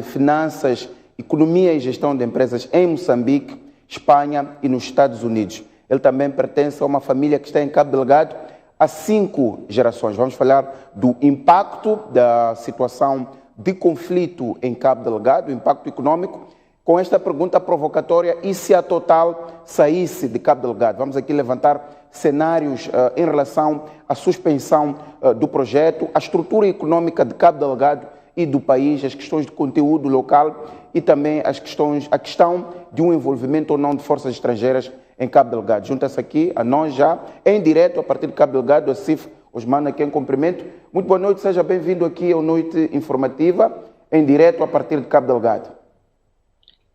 Finanças, Economia e Gestão de Empresas em Moçambique, Espanha e nos Estados Unidos. Ele também pertence a uma família que está em Cabo Delgado há 5 gerações. Vamos falar do impacto da situação de conflito em Cabo Delgado, o impacto econômico, com esta pergunta provocatória: e se a Total saísse de Cabo Delgado? Vamos aqui levantar cenários em relação à suspensão do projeto, a estrutura econômica de Cabo Delgado e do país, as questões de conteúdo local e também a questão de um envolvimento ou não de forças estrangeiras em Cabo Delgado. Junta-se aqui a nós já, em direto, a partir de Cabo Delgado, a Cif Osmana, aqui em cumprimento. Muito boa noite, seja bem-vindo aqui ao Noite Informativa, em direto a partir de Cabo Delgado.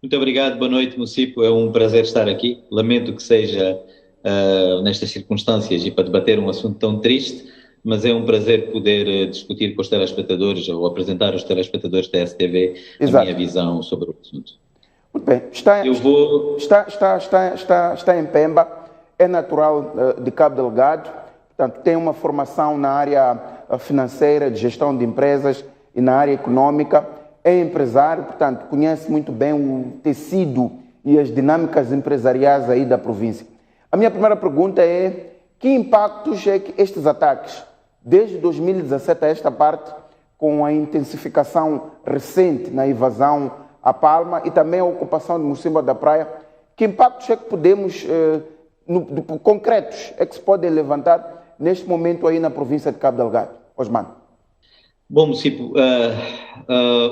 Muito obrigado, boa noite, Mucipo. É um prazer estar aqui. Lamento que seja nestas circunstâncias e para debater um assunto tão triste, mas é um prazer poder discutir com os telespectadores ou apresentar aos telespectadores da STV a minha visão sobre o assunto. Muito bem. Está em Pemba, é natural de Cabo Delgado, portanto, tem uma formação na área financeira, de gestão de empresas e na área econômica, é empresário, portanto, conhece muito bem o tecido e as dinâmicas empresariais aí da província. A minha primeira pergunta é: que impactos é que estes ataques, desde 2017 a esta parte, com a intensificação recente na invasão à Palma e também a ocupação de Mocimboa da Praia, que impactos é que podemos, concretos, é que se podem levantar neste momento aí na província de Cabo Delgado? Osman. Bom, Mucipo,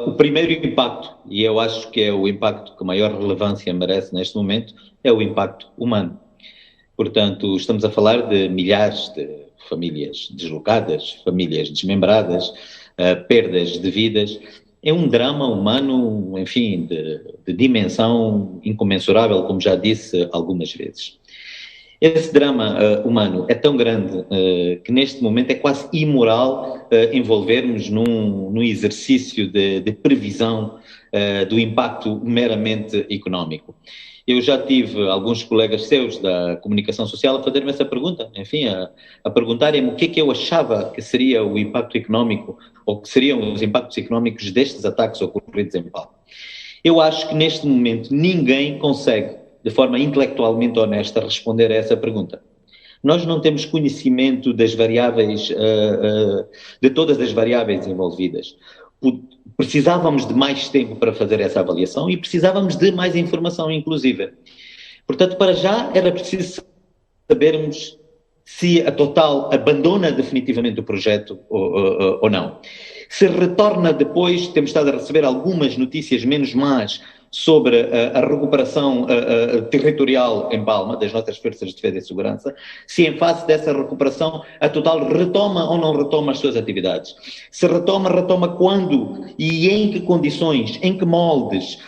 o primeiro impacto, e eu acho que é o impacto que maior relevância merece neste momento, é o impacto humano. Portanto, estamos a falar de milhares de famílias deslocadas, famílias desmembradas, perdas de vidas. É um drama humano, enfim, de dimensão incomensurável, como já disse algumas vezes. Esse drama humano é tão grande que neste momento é quase imoral envolvermos num exercício de previsão do impacto meramente económico. Eu já tive alguns colegas seus da comunicação social a fazer-me essa pergunta, enfim, a perguntarem-me o que é que eu achava que seria o impacto económico ou que seriam os impactos económicos destes ataques ocorridos em Palma. Eu acho que neste momento ninguém consegue, de forma intelectualmente honesta, responder a essa pergunta. Nós não temos conhecimento das variáveis, de todas as variáveis envolvidas. Precisávamos de mais tempo para fazer essa avaliação e precisávamos de mais informação, inclusive. Portanto, para já era preciso sabermos se a Total abandona definitivamente o projeto ou não. Se retorna depois, temos estado a receber algumas notícias menos más sobre a recuperação territorial em Palma, das nossas forças de defesa e segurança, se em face dessa recuperação a Total retoma ou não retoma as suas atividades. Se retoma, retoma quando e em que condições, em que moldes.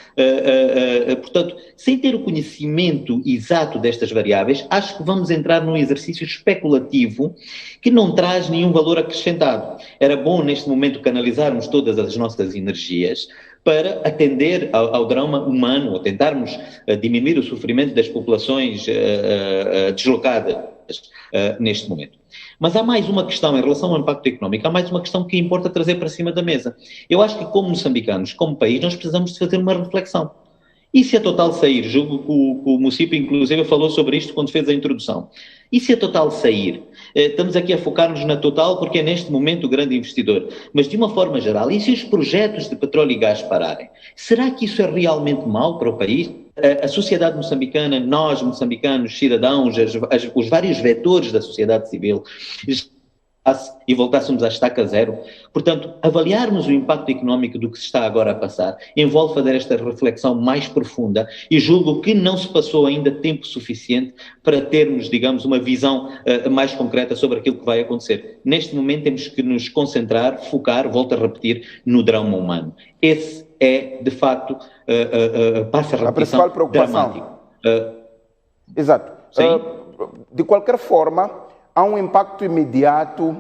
Portanto, sem ter o conhecimento exato destas variáveis, acho que vamos entrar num exercício especulativo que não traz nenhum valor acrescentado. Era bom neste momento canalizarmos todas as nossas energias para atender ao drama humano, ou tentarmos diminuir o sofrimento das populações deslocadas neste momento. Mas há mais uma questão em relação ao impacto económico, há mais uma questão que importa trazer para cima da mesa. Eu acho que como moçambicanos, como país, nós precisamos de fazer uma reflexão. E se a Total sair? Julgo que o Mucipo, inclusive, falou sobre isto quando fez a introdução. E se a Total sair? Estamos aqui a focar-nos na Total porque é neste momento o grande investidor. Mas de uma forma geral, e se os projetos de petróleo e gás pararem? Será que isso é realmente mau para o país? A sociedade moçambicana, nós moçambicanos, cidadãos, os vários vetores da sociedade civil, e voltássemos à estaca zero. Portanto, avaliarmos o impacto económico do que se está agora a passar envolve fazer esta reflexão mais profunda e julgo que não se passou ainda tempo suficiente para termos, digamos, uma visão mais concreta sobre aquilo que vai acontecer. Neste momento temos que nos concentrar, focar, volto a repetir, no drama humano. Esse é, de facto, passa a principal preocupação. Exato. De qualquer forma, há um impacto imediato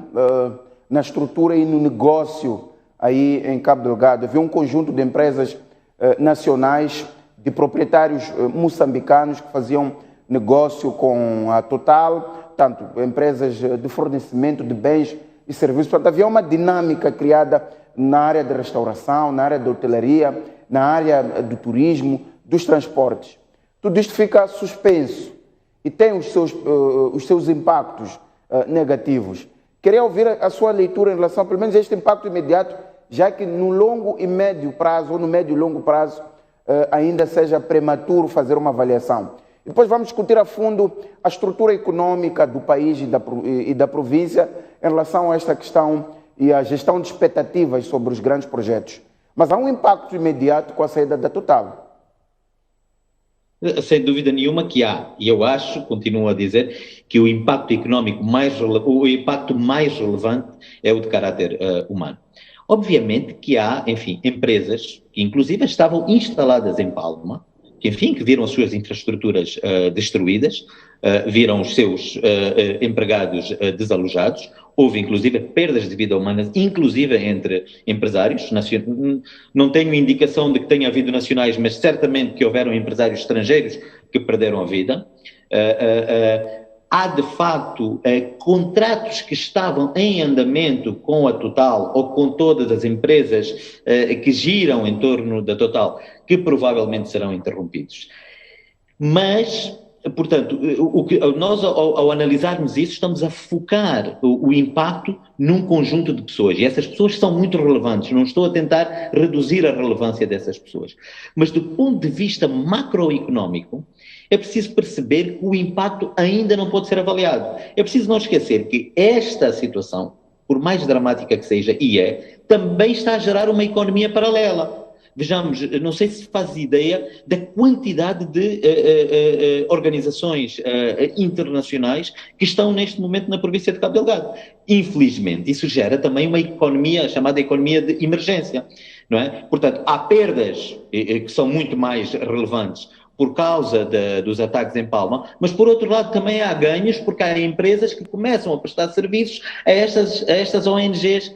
na estrutura e no negócio aí em Cabo Delgado. Havia um conjunto de empresas nacionais, de proprietários moçambicanos que faziam negócio com a Total, tanto empresas de fornecimento de bens e serviços. Portanto, havia uma dinâmica criada na área de restauração, na área de hotelaria, na área do turismo, dos transportes. Tudo isto fica suspenso e tem os seus impactos negativos. Queria ouvir a sua leitura em relação, pelo menos, a este impacto imediato, já que no longo e médio prazo, ou no médio e longo prazo, ainda seja prematuro fazer uma avaliação. E depois vamos discutir a fundo a estrutura econômica do país e da província em relação a esta questão e a gestão de expectativas sobre os grandes projetos. Mas há um impacto imediato com a saída da Total. Sem dúvida nenhuma que há, e eu acho, continuo a dizer, que o impacto económico o impacto mais relevante é o de caráter humano. Obviamente que há, enfim, empresas que inclusive estavam instaladas em Palma, que viram as suas infraestruturas destruídas, viram os seus empregados desalojados, houve inclusive perdas de vida humanas, inclusive entre empresários. Não tenho indicação de que tenha havido nacionais, mas certamente que houveram empresários estrangeiros que perderam a vida. Há, de facto, contratos que estavam em andamento com a Total ou com todas as empresas que giram em torno da Total, que provavelmente serão interrompidos. Mas, portanto, nós, ao analisarmos isso, estamos a focar o impacto num conjunto de pessoas. E essas pessoas são muito relevantes. Não estou a tentar reduzir a relevância dessas pessoas. Mas, do ponto de vista macroeconómico, é preciso perceber que o impacto ainda não pode ser avaliado. É preciso não esquecer que esta situação, por mais dramática que seja, também está a gerar uma economia paralela. Vejamos, não sei se faz ideia da quantidade de organizações internacionais que estão neste momento na província de Cabo Delgado. Infelizmente, isso gera também uma economia, chamada economia de emergência, não é? Portanto, há perdas que são muito mais relevantes por causa dos ataques em Palma, mas por outro lado também há ganhos porque há empresas que começam a prestar serviços a estas ONGs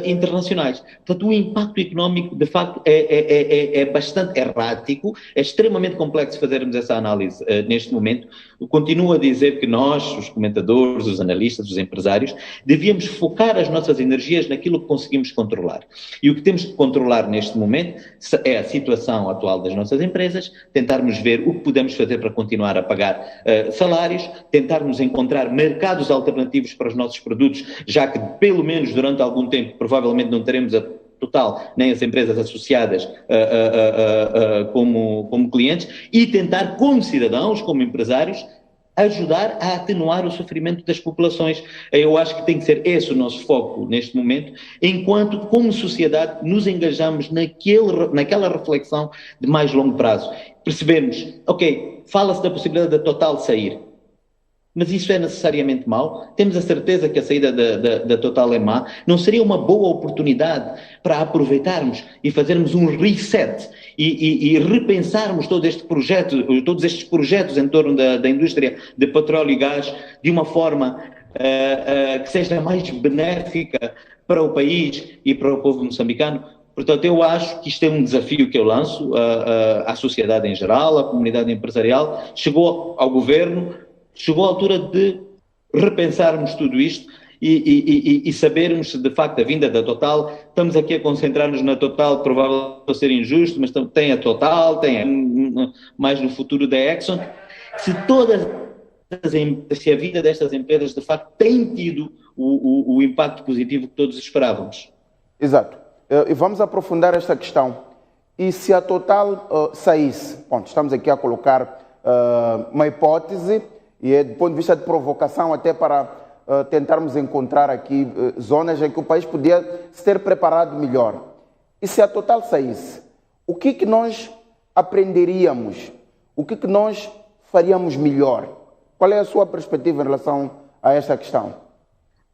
internacionais. Portanto, o impacto económico, de facto, é bastante errático, é extremamente complexo fazermos essa análise neste momento. Eu continuo a dizer que nós, os comentadores, os analistas, os empresários, devíamos focar as nossas energias naquilo que conseguimos controlar. E o que temos que controlar neste momento é a situação atual das nossas empresas, tentarmos ver o que podemos fazer para continuar a pagar salários, tentarmos encontrar mercados alternativos para os nossos produtos, já que pelo menos durante algum tempo provavelmente não teremos a Total, nem as empresas associadas como clientes, e tentar, como cidadãos, como empresários, ajudar a atenuar o sofrimento das populações. Eu acho que tem que ser esse o nosso foco neste momento, enquanto, como sociedade, nos engajamos naquela reflexão de mais longo prazo. Percebemos, ok, fala-se da possibilidade da Total sair, mas isso é necessariamente mau? Temos a certeza que a saída da Total é má? Não seria uma boa oportunidade para aproveitarmos e fazermos um reset e repensarmos todos estes projetos em torno da indústria de petróleo e gás de uma forma que seja mais benéfica para o país e para o povo moçambicano? Portanto, eu acho que isto é um desafio que eu lanço à sociedade em geral, à comunidade empresarial. Chegou ao governo, chegou a altura de repensarmos tudo isto e sabermos se de facto a vinda da Total, estamos aqui a concentrar-nos na Total, provavelmente a ser injusto, mas tem a Total, tem mais no futuro da Exxon. Se a vida destas empresas de facto tem tido o impacto positivo que todos esperávamos. Exato. E vamos aprofundar esta questão. E se a Total saísse? Bom, estamos aqui a colocar uma hipótese, e é do ponto de vista de provocação até para tentarmos encontrar aqui zonas em que o país podia se ter preparado melhor. E se a Total saísse, o que nós aprenderíamos? O que nós faríamos melhor? Qual é a sua perspectiva em relação a esta questão?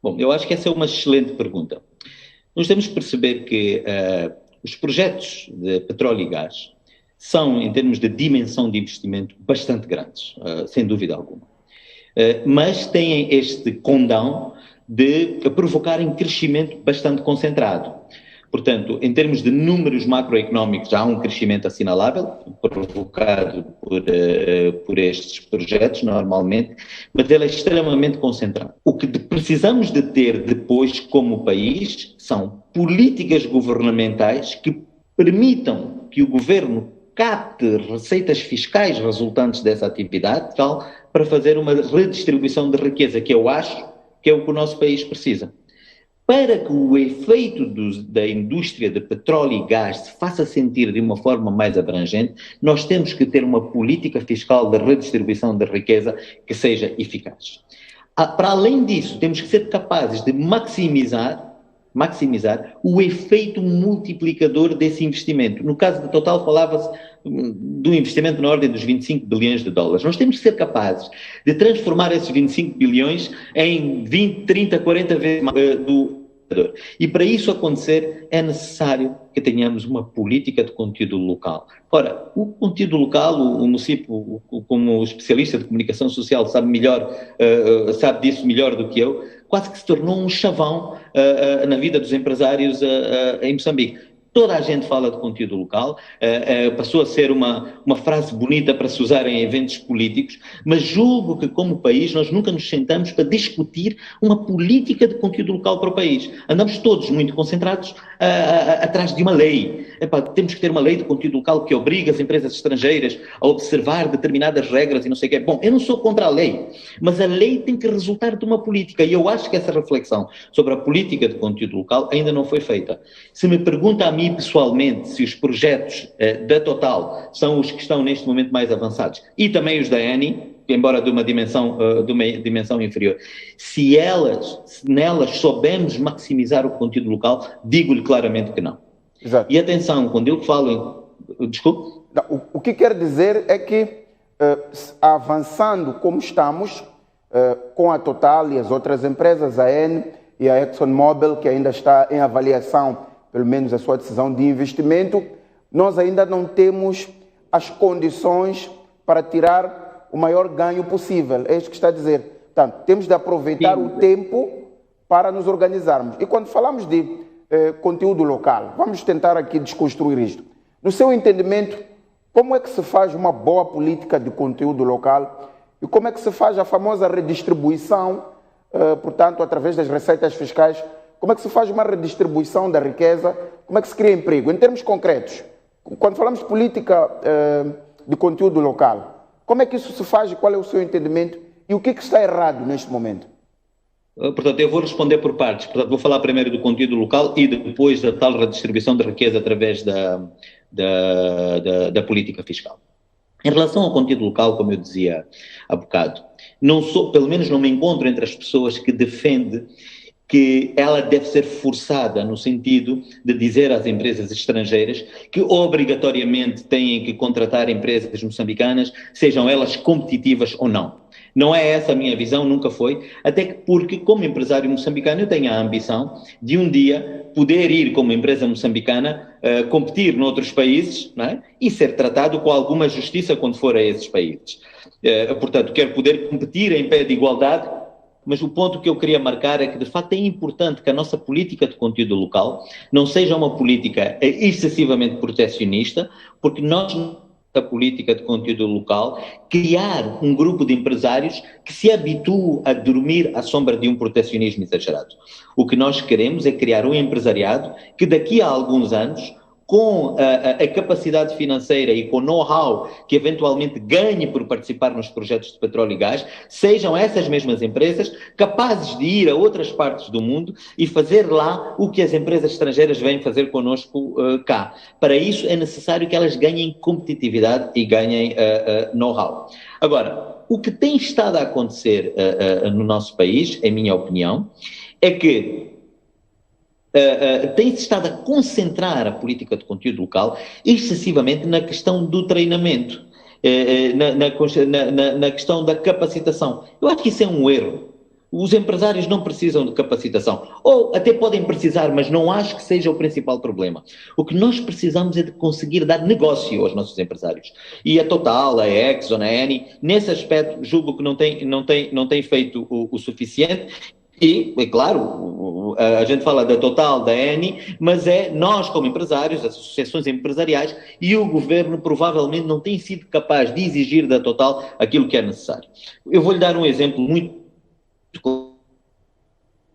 Bom, eu acho que essa é uma excelente pergunta. Nós temos que perceber que os projetos de petróleo e gás são, em termos de dimensão de investimento, bastante grandes, sem dúvida alguma. Mas têm este condão de provocarem crescimento bastante concentrado. Portanto, em termos de números macroeconómicos, há um crescimento assinalável, provocado por estes projetos, normalmente, mas ele é extremamente concentrado. O que precisamos de ter depois, como país, são políticas governamentais que permitam que o governo capte receitas fiscais resultantes dessa atividade, tal, para fazer uma redistribuição de riqueza, que eu acho que é o que o nosso país precisa. Para que o efeito da indústria de petróleo e gás se faça sentir de uma forma mais abrangente, nós temos que ter uma política fiscal de redistribuição de riqueza que seja eficaz. Para além disso, temos que ser capazes de maximizar o efeito multiplicador desse investimento. No caso da Total, falava-se do investimento na ordem dos 25 bilhões de dólares. Nós temos que ser capazes de transformar esses 25 bilhões em 20, 30, 40 vezes do. E para isso acontecer é necessário que tenhamos uma política de conteúdo local. Ora, o conteúdo local, o município, como especialista de comunicação social, sabe disso melhor do que eu, quase que se tornou um chavão na vida dos empresários em Moçambique. Toda a gente fala de conteúdo local, passou a ser uma frase bonita para se usar em eventos políticos, mas julgo que, como país, nós nunca nos sentamos para discutir uma política de conteúdo local para o país. Andamos todos muito concentrados atrás de uma lei. Temos que ter uma lei de conteúdo local que obriga as empresas estrangeiras a observar determinadas regras e não sei o quê. Bom, eu não sou contra a lei, mas a lei tem que resultar de uma política, e eu acho que essa reflexão sobre a política de conteúdo local ainda não foi feita. Se me pergunta a mim pessoalmente se os projetos da Total são os que estão neste momento mais avançados, e também os da Eni, embora de uma dimensão inferior, se nelas soubermos maximizar o conteúdo local, digo-lhe claramente que não. Exato. E atenção, quando eu falo Desculpe? Não, o que quer dizer é que, avançando como estamos, com a Total e as outras empresas, a Eni e a ExxonMobil, que ainda está em avaliação, pelo menos a sua decisão de investimento, nós ainda não temos as condições para tirar o maior ganho possível. É isso que está a dizer. Portanto, temos de aproveitar o tempo para nos organizarmos. E quando falamos de conteúdo local, vamos tentar aqui desconstruir isto. No seu entendimento, como é que se faz uma boa política de conteúdo local e como é que se faz a famosa redistribuição, portanto, através das receitas fiscais, como é que se faz uma redistribuição da riqueza, como é que se cria emprego? Em termos concretos, quando falamos de política de conteúdo local, como é que isso se faz e qual é o seu entendimento e o que está errado neste momento? Portanto, eu vou responder por partes. Portanto, vou falar primeiro do conteúdo local e depois da tal redistribuição de riqueza através da política fiscal. Em relação ao conteúdo local, como eu dizia há bocado, pelo menos não me encontro entre as pessoas que defendem que ela deve ser forçada no sentido de dizer às empresas estrangeiras que obrigatoriamente têm que contratar empresas moçambicanas, sejam elas competitivas ou não. Não é essa a minha visão, nunca foi, até porque como empresário moçambicano eu tenho a ambição de um dia poder ir como empresa moçambicana competir noutros países, não é? E ser tratado com alguma justiça quando for a esses países. Portanto, quero poder competir em pé de igualdade, mas o ponto que eu queria marcar é que, de facto, é importante que a nossa política de conteúdo local não seja uma política excessivamente protecionista, porque nós, a política de conteúdo local, criar um grupo de empresários que se habitue a dormir à sombra de um protecionismo exagerado. O que nós queremos é criar um empresariado que daqui a alguns anos, com a capacidade financeira e com o know-how que eventualmente ganhe por participar nos projetos de petróleo e gás, sejam essas mesmas empresas capazes de ir a outras partes do mundo e fazer lá o que as empresas estrangeiras vêm fazer connosco cá. Para isso é necessário que elas ganhem competitividade e ganhem know-how. Agora, o que tem estado a acontecer no nosso país, em minha opinião, é que tem-se estado a concentrar a política de conteúdo local excessivamente na questão do treinamento, na questão da capacitação. Eu acho que isso é um erro. Os empresários não precisam de capacitação, ou até podem precisar, mas não acho que seja o principal problema. O que nós precisamos é de conseguir dar negócio aos nossos empresários. E a Total, a Exxon, a Eni, nesse aspecto, julgo que não tem feito o suficiente. E, é claro, a gente fala da Total, da Eni, mas nós como empresários, as associações empresariais e o governo provavelmente não têm sido capaz de exigir da Total aquilo que é necessário. Eu vou-lhe dar um exemplo muito claro,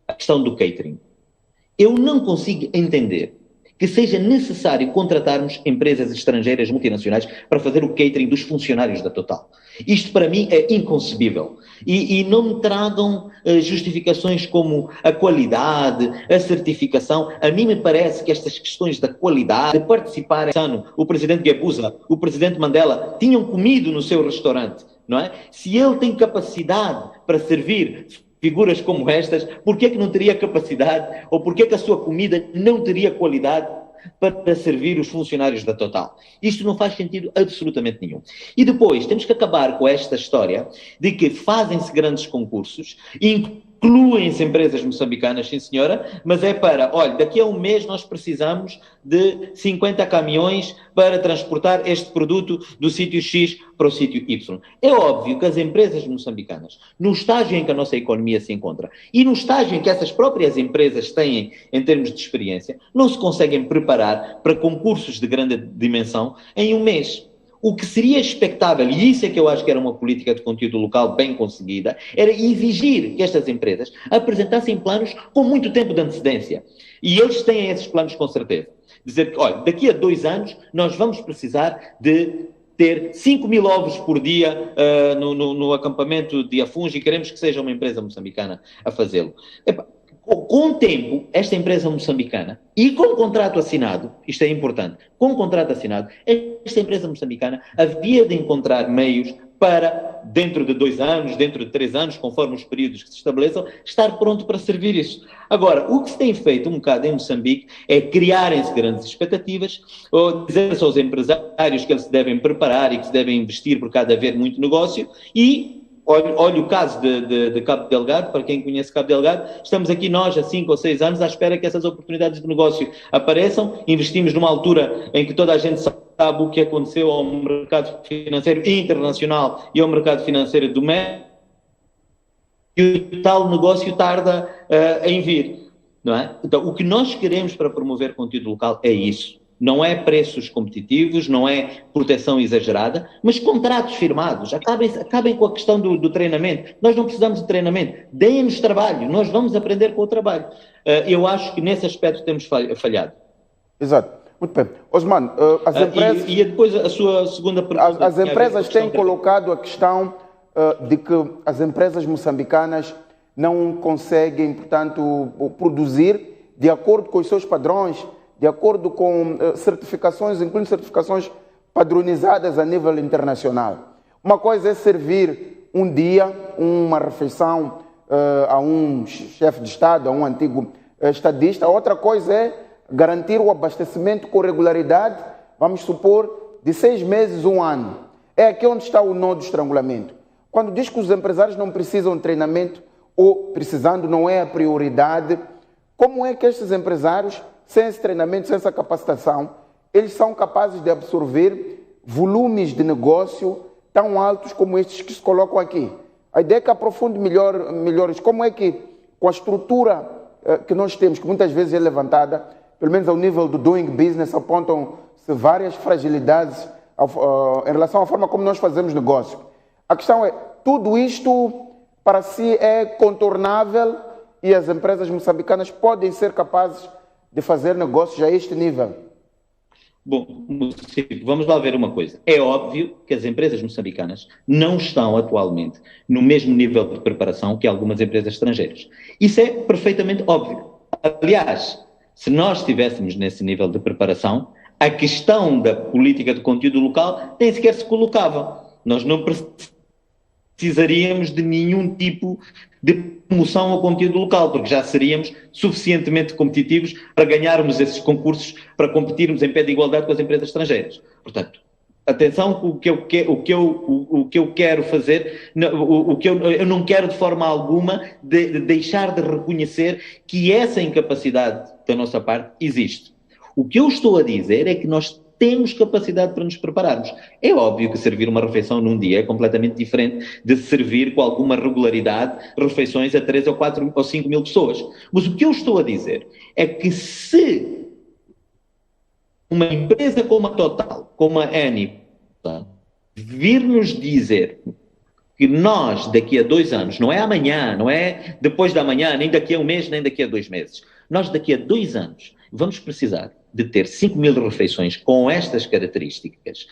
a questão do catering. Eu não consigo entender que seja necessário contratarmos empresas estrangeiras multinacionais para fazer o catering dos funcionários da Total. Isto para mim é inconcebível. E não me tragam justificações como a qualidade, a certificação. A mim me parece que estas questões da qualidade, de participar, o presidente Guebuza, o presidente Mandela, tinham comido no seu restaurante, não é? Se ele tem capacidade para servir figuras como estas, por que não teria capacidade ou por que a sua comida não teria qualidade para servir os funcionários da Total? Isto não faz sentido absolutamente nenhum. E depois temos que acabar com esta história de que fazem-se grandes concursos, incluem-se empresas moçambicanas, sim senhora, mas é para, olha, daqui a um mês nós precisamos de 50 caminhões para transportar este produto do sítio X para o sítio Y. É óbvio que as empresas moçambicanas, no estágio em que a nossa economia se encontra e no estágio em que essas próprias empresas têm em termos de experiência, não se conseguem preparar para concursos de grande dimensão em um mês. O que seria expectável, e isso é que eu acho que era uma política de conteúdo local bem conseguida, era exigir que estas empresas apresentassem planos com muito tempo de antecedência. E eles têm esses planos com certeza. Dizer que, olha, daqui a 2 anos nós vamos precisar de ter 5.000 ovos por dia no acampamento de Afungi e queremos que seja uma empresa moçambicana a fazê-lo. Com o tempo, esta empresa moçambicana, e com o contrato assinado, isto é importante, com o contrato assinado, esta empresa moçambicana havia de encontrar meios para, dentro de 2 anos, dentro de 3 anos, conforme os períodos que se estabeleçam, estar pronto para servir isso. Agora, o que se tem feito um bocado em Moçambique é criarem-se grandes expectativas, ou dizer-se aos empresários que eles se devem preparar e que se devem investir porque há de haver muito negócio e... Olha o caso de Cabo Delgado, para quem conhece Cabo Delgado, estamos aqui nós há 5 ou 6 anos à espera que essas oportunidades de negócio apareçam, investimos numa altura em que toda a gente sabe o que aconteceu ao mercado financeiro internacional e ao mercado financeiro doméstico, e o tal negócio tarda em vir, não é? Então, o que nós queremos para promover conteúdo local é isso. Não é preços competitivos, não é proteção exagerada, mas contratos firmados. Acabem com a questão do treinamento. Nós não precisamos de treinamento. Deem-nos trabalho. Nós vamos aprender com o trabalho. Eu acho que nesse aspecto temos falhado. Exato. Muito bem. Osman, as empresas... E depois a sua segunda pergunta... As empresas têm colocado a questão de que as empresas moçambicanas não conseguem, portanto, produzir de acordo com os seus padrões, de acordo com certificações, incluindo certificações padronizadas a nível internacional. Uma coisa é servir um dia, uma refeição a um chefe de Estado, a um antigo estadista. Outra coisa é garantir o abastecimento com regularidade, vamos supor, de 6 meses, 1 ano. É aqui onde está o nó do estrangulamento. Quando diz que os empresários não precisam de treinamento, ou precisando não é a prioridade, como é que estes empresários, sem esse treinamento, sem essa capacitação, eles são capazes de absorver volumes de negócio tão altos como estes que se colocam aqui? A ideia é que aprofunde melhores como é que, com a estrutura que nós temos, que muitas vezes é levantada, pelo menos ao nível do doing business, apontam-se várias fragilidades em relação à forma como nós fazemos negócio. A questão é, tudo isto para si é contornável e as empresas moçambicanas podem ser capazes de fazer negócios a este nível? Bom, vamos lá ver uma coisa. É óbvio que as empresas moçambicanas não estão atualmente no mesmo nível de preparação que algumas empresas estrangeiras. Isso é perfeitamente óbvio. Aliás, se nós estivéssemos nesse nível de preparação, a questão da política de conteúdo local nem sequer se colocava. Nós não precisaríamos de nenhum tipo de promoção ao conteúdo local, porque já seríamos suficientemente competitivos para ganharmos esses concursos, para competirmos em pé de igualdade com as empresas estrangeiras. Portanto, atenção, o que eu quero fazer, eu não quero de forma alguma de deixar de reconhecer que essa incapacidade da nossa parte existe. O que eu estou a dizer é que nós temos capacidade para nos prepararmos. É óbvio que servir uma refeição num dia é completamente diferente de servir com alguma regularidade refeições a 3 ou 4 ou 5 mil pessoas. Mas o que eu estou a dizer é que se uma empresa como a Total, como a Eni, vir nos dizer que nós, daqui a 2 anos, não é amanhã, não é depois da manhã, nem daqui a 1 mês, nem daqui a 2 meses, nós daqui a 2 anos vamos precisar de ter 5 mil refeições com estas características,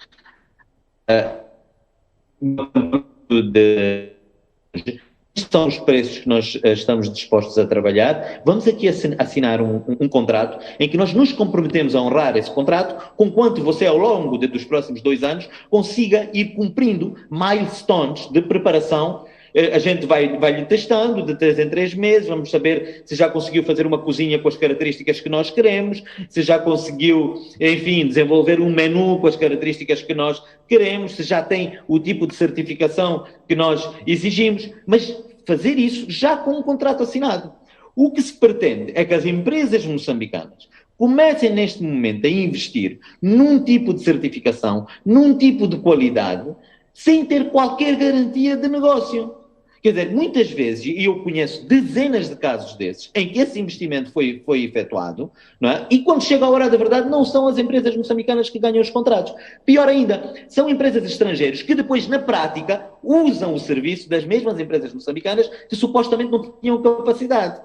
estes são os preços que nós estamos dispostos a trabalhar. Vamos aqui assinar um contrato em que nós nos comprometemos a honrar esse contrato, conquanto você, ao longo dos próximos 2 anos, consiga ir cumprindo milestones de preparação. A gente vai-lhe testando de 3 em 3 meses, vamos saber se já conseguiu fazer uma cozinha com as características que nós queremos, se já conseguiu, enfim, desenvolver um menu com as características que nós queremos, se já tem o tipo de certificação que nós exigimos, mas fazer isso já com um contrato assinado. O que se pretende é que as empresas moçambicanas comecem neste momento a investir num tipo de certificação, num tipo de qualidade, sem ter qualquer garantia de negócio. Quer dizer, muitas vezes, e eu conheço dezenas de casos desses, em que esse investimento foi efetuado, não é? E quando chega a hora da verdade, não são as empresas moçambicanas que ganham os contratos. Pior ainda, são empresas estrangeiras que depois, na prática, usam o serviço das mesmas empresas moçambicanas que supostamente não tinham capacidade.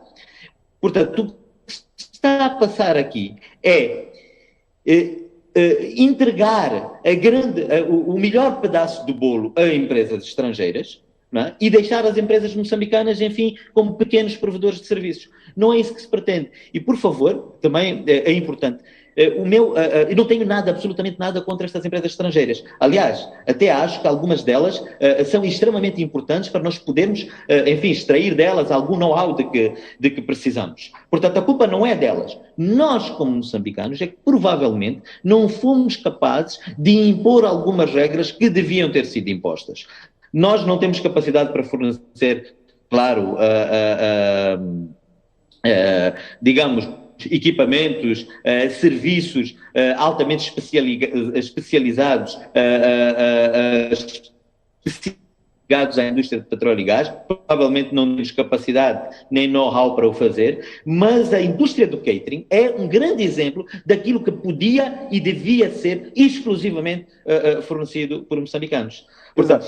Portanto, o que está a passar aqui é entregar o melhor pedaço do bolo a empresas estrangeiras, não é? E deixar as empresas moçambicanas, enfim, como pequenos provedores de serviços. Não é isso que se pretende. E, por favor, também é importante, eu não tenho nada, absolutamente nada contra estas empresas estrangeiras. Aliás, até acho que algumas delas são extremamente importantes para nós podermos, enfim, extrair delas algum know-how de que precisamos. Portanto, a culpa não é delas. Nós, como moçambicanos, é que provavelmente não fomos capazes de impor algumas regras que deviam ter sido impostas. Nós não temos capacidade para fornecer, claro, digamos, equipamentos, serviços altamente especializados, ligados à indústria de petróleo e gás. Provavelmente não temos capacidade nem know-how para o fazer, mas a indústria do catering é um grande exemplo daquilo que podia e devia ser exclusivamente fornecido por moçambicanos. Portanto,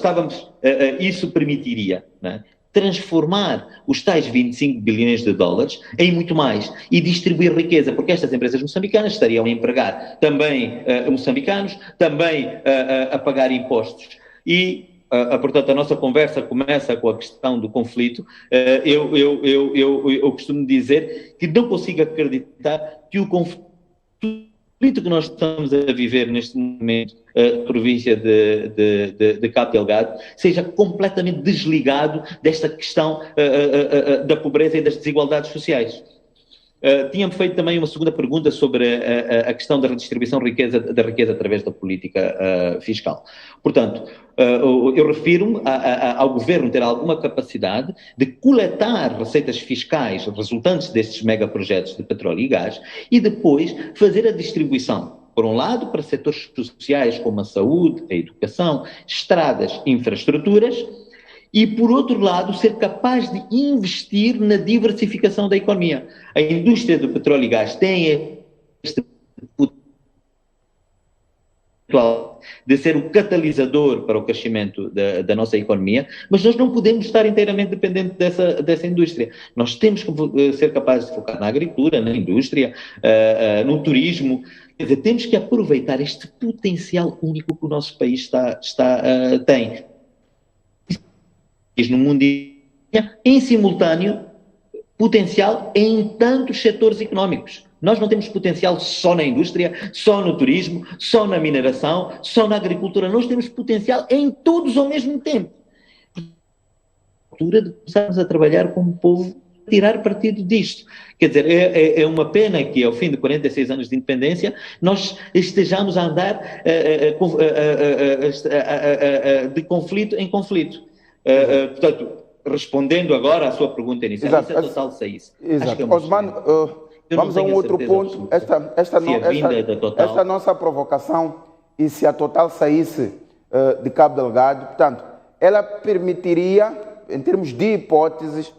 isso permitiria, não é, transformar os tais 25 bilhões de dólares em muito mais e distribuir riqueza, porque estas empresas moçambicanas estariam a empregar também moçambicanos, também a pagar impostos. E, portanto, a nossa conversa começa com a questão do conflito. Eu costumo dizer que não consigo acreditar que o conflito que nós estamos a viver neste momento na província de Cabo Delgado seja completamente desligado desta questão da pobreza e das desigualdades sociais. Tinha-me feito também uma segunda pergunta sobre a questão da redistribuição da riqueza através da política fiscal. Portanto, eu refiro-me ao governo ter alguma capacidade de coletar receitas fiscais resultantes destes megaprojetos de petróleo e gás e depois fazer a distribuição, por um lado, para setores sociais como a saúde, a educação, estradas, infraestruturas, e, por outro lado, ser capaz de investir na diversificação da economia. A indústria do petróleo e gás tem este potencial de ser o catalisador para o crescimento da nossa economia, mas nós não podemos estar inteiramente dependentes dessa indústria. Nós temos que ser capazes de focar na agricultura, na indústria, no turismo. Quer dizer, temos que aproveitar este potencial único que o nosso país tem. No mundo em simultâneo, potencial em tantos setores económicos. Nós não temos potencial só na indústria, só no turismo, só na mineração, só na agricultura. Nós temos potencial em todos ao mesmo tempo. É a altura de começarmos a trabalhar como povo, tirar partido disto. Quer dizer, é uma pena que ao fim de 46 anos de independência nós estejamos a andar de conflito em conflito. Portanto, respondendo agora à sua pergunta inicial, exato. Isso é total saísse. Exato. Osman, eu não Vamos a um tenho a outro certeza ponto. absoluta se a vinda da Total... Esta nossa provocação, e se a Total saísse de Cabo Delgado, portanto, ela permitiria, em termos de hipóteses,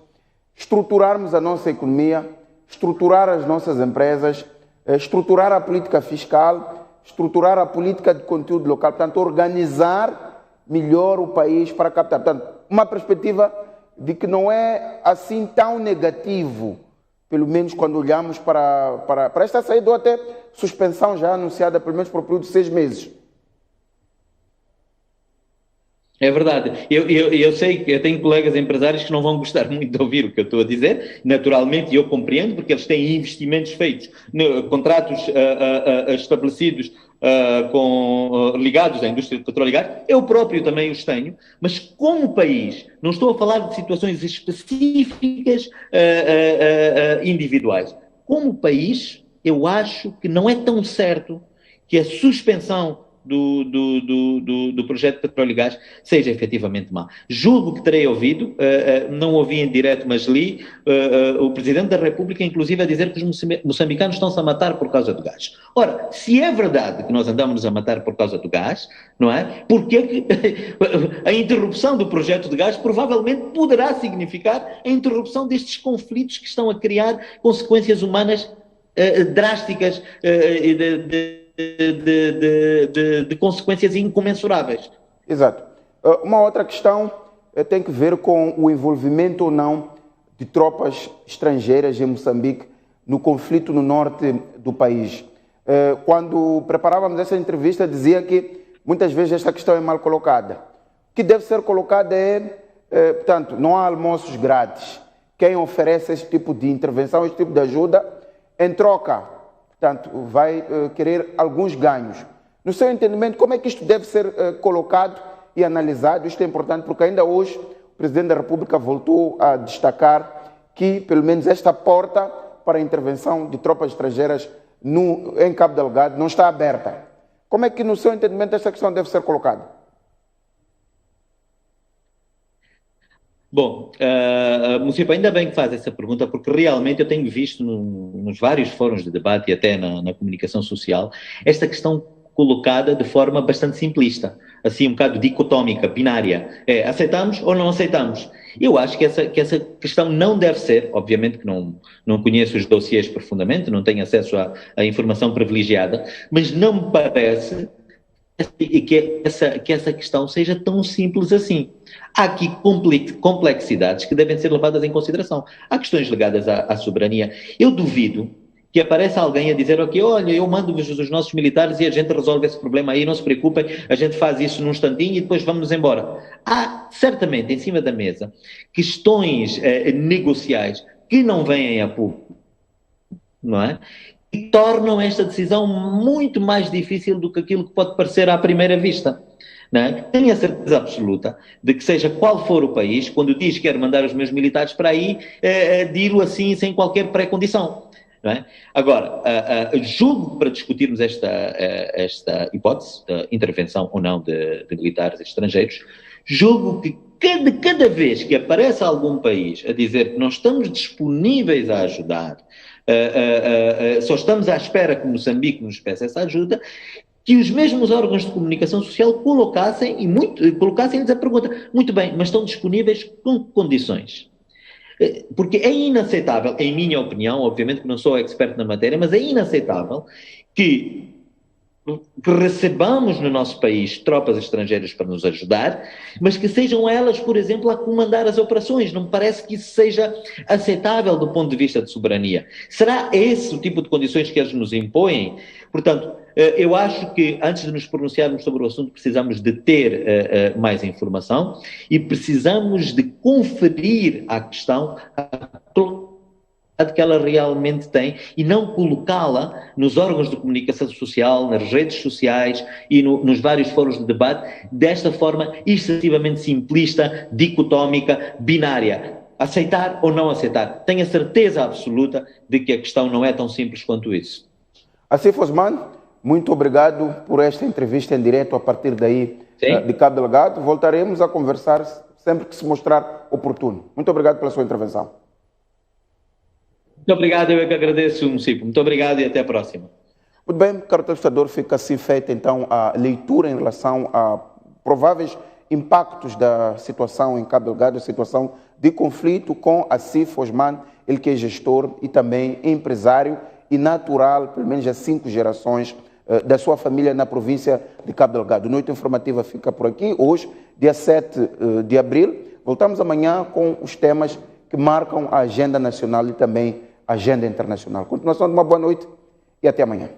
estruturarmos a nossa economia, estruturar as nossas empresas, estruturar a política fiscal, estruturar a política de conteúdo local, portanto, organizar melhor o país para captar. Portanto, uma perspectiva de que não é assim tão negativo, pelo menos quando olhamos para esta saída ou até suspensão já anunciada, pelo menos por um período de 6 meses. É verdade. Eu sei que eu tenho colegas empresários que não vão gostar muito de ouvir o que eu estou a dizer, naturalmente, e eu compreendo, porque eles têm investimentos feitos, contratos estabelecidos ligados à indústria de petróleo e gás. Eu próprio também os tenho, mas como país, não estou a falar de situações específicas individuais. Como país, eu acho que não é tão certo que a suspensão do projeto de petróleo e gás seja efetivamente má. Julgo que terei ouvido, não ouvi em direto, mas li, o Presidente da República, inclusive, a dizer que os moçambicanos estão-se a matar por causa do gás. Ora, se é verdade que nós andamos a matar por causa do gás, não é? Porque que a interrupção do projeto de gás provavelmente poderá significar a interrupção destes conflitos que estão a criar consequências humanas drásticas de consequências incomensuráveis. Exato. Uma outra questão tem que ver com o envolvimento ou não de tropas estrangeiras em Moçambique no conflito no norte do país. Quando preparávamos essa entrevista, dizia que muitas vezes esta questão é mal colocada. O que deve ser colocada portanto, não há almoços grátis. Quem oferece esse tipo de intervenção, esse tipo de ajuda, em troca, portanto, vai querer alguns ganhos. No seu entendimento, como é que isto deve ser colocado e analisado? Isto é importante porque ainda hoje o Presidente da República voltou a destacar que, pelo menos, esta porta para a intervenção de tropas estrangeiras em Cabo Delgado não está aberta. Como é que, no seu entendimento, esta questão deve ser colocada? Bom, Mucipa, ainda bem que faz essa pergunta, porque realmente eu tenho visto nos vários fóruns de debate e até na comunicação social esta questão colocada de forma bastante simplista, assim um bocado dicotómica, binária. Aceitamos ou não aceitamos? Eu acho que essa questão não deve ser, obviamente que não conheço os dossiês profundamente, não tenho acesso à informação privilegiada, mas não me parece que essa questão seja tão simples assim. Há aqui complexidades que devem ser levadas em consideração. Há questões ligadas à soberania. Eu duvido que apareça alguém a dizer, ok, olha, eu mando-vos os nossos militares e a gente resolve esse problema aí, não se preocupem, a gente faz isso num instantinho e depois vamos embora. Há, certamente, em cima da mesa, questões negociais que não vêm a público, não é? E tornam esta decisão muito mais difícil do que aquilo que pode parecer à primeira vista. Não é? Tenho a certeza absoluta de que, seja qual for o país, quando diz que quer mandar os meus militares para aí, dilo assim sem qualquer pré-condição. Não é? Agora, julgo que para discutirmos esta hipótese de intervenção ou não de militares estrangeiros, julgo que cada vez que aparece algum país a dizer que nós estamos disponíveis a ajudar, só estamos à espera que Moçambique nos peça essa ajuda, que os mesmos órgãos de comunicação social colocassem-lhes a pergunta, muito bem, mas estão disponíveis com que condições? Porque é inaceitável, em minha opinião, obviamente que não sou expert na matéria, mas é inaceitável que recebamos no nosso país tropas estrangeiras para nos ajudar, mas que sejam elas, por exemplo, a comandar as operações. Não me parece que isso seja aceitável do ponto de vista de soberania. Será esse o tipo de condições que eles nos impõem? Portanto, eu acho que antes de nos pronunciarmos sobre o assunto precisamos de ter mais informação e precisamos de conferir à questão que ela realmente tem e não colocá-la nos órgãos de comunicação social, nas redes sociais e nos vários fóruns de debate desta forma excessivamente simplista, dicotómica, binária. Aceitar ou não aceitar? Tenho a certeza absoluta de que a questão não é tão simples quanto isso. Assif Osman, muito obrigado por esta entrevista em direto a partir daí de Cabo Delgado. Voltaremos a conversar sempre que se mostrar oportuno. Muito obrigado pela sua intervenção. Muito obrigado, eu é que agradeço, Mucipo. Muito obrigado e até a próxima. Muito bem, caro telespectador, fica assim feita então a leitura em relação a prováveis impactos da situação em Cabo Delgado, a situação de conflito com Assif Osman, ele que é gestor e também empresário e natural, pelo menos há 5 gerações da sua família na província de Cabo Delgado. Noite informativa fica por aqui. Hoje, dia 7 de abril, voltamos amanhã com os temas que marcam a agenda nacional e também a agenda internacional. Continuação de uma boa noite e até amanhã.